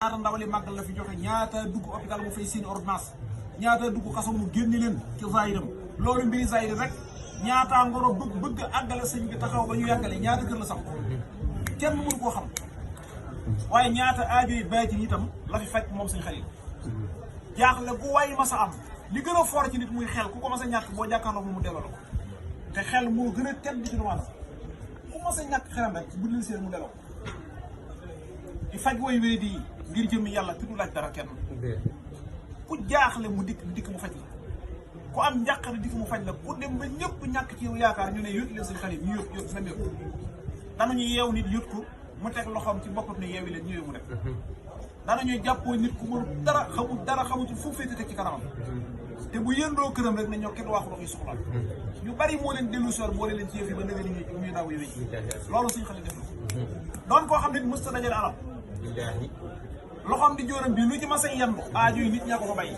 ñaata ndawali màggal la fi joxe ñaata dugg hôpital mu fay seen ordonnance ñaata dugg kaso mu génne leen ci zaayiram loolu mbiri zaayir rek ñaata ngoro bëgg àggale sëñ bi taxaw ba ñu yàggale ñaata kër la sax kenn mënu koo xam waaye ñaata aajo yi bayti itam la fi faj moom sëñ Xalil jaaxle bu way masa am li gën a foor ci nit muy xel ku ko mas a ñàkk boo jàkkaarloo mu delloo la ko te xel moo gën a tedd ci nuwaana ku mas a ñàkk xelam rek bu leen seen mu delloo di faj woy wéy di ngir jëmmi yàlla te du laaj dara kenn ku jaaxle mu dikk mu faj la ku am njàqare dikk mu faj la ku dem ba ñëpp ñàkk ci yow yaakaar ñu ne yót leen sëñ Xalil ñu yót même yót danañu yeew nit yót ko mu teg loxoom ci boppam ne yeewi leen ñëwee mu def danañuy jàppoo nit ku mënu dara xamul ci fu féete teg ci kanamam te bu yëndoo këram rek ne ñoo kenn waaxu dox yi soxla ñu bari moo leen dellu soor boole leen ci yëf yi ba nëga ni ñuy daw yowee loolu sëñ Xalil def na doon koo xam ne mës ta dajale alal loxoom di jóoram bi lu ci mas a yendu aajo yi nit ñaa ko fa bàyyi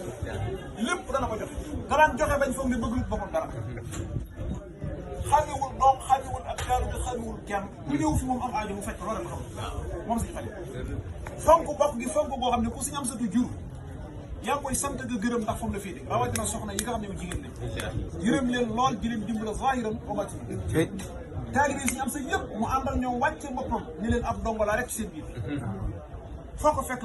lépp dana ko joxe danaan joxe bañ foog ne bëgg lu boppam dara xamewul doom xamewul ak xaaru bi xamewul kenn ku ñëw fi moom am aajo mu fekk loolu xam moom sëñ Xalil fonk bokk gi fonk boo xam ne ku si am satu jur yaa ngi koy sant nga gërëm ndax foofu la féete rawatina soxna yi nga xam ne yow jigéen lañ yërëm leen lool di leen dimbala zahiran wa baatinan taalibe si am sa yëpp mu àndal ñoom wàcce boppam ni leen ab dongo la rek ci seen biir foo ko fekk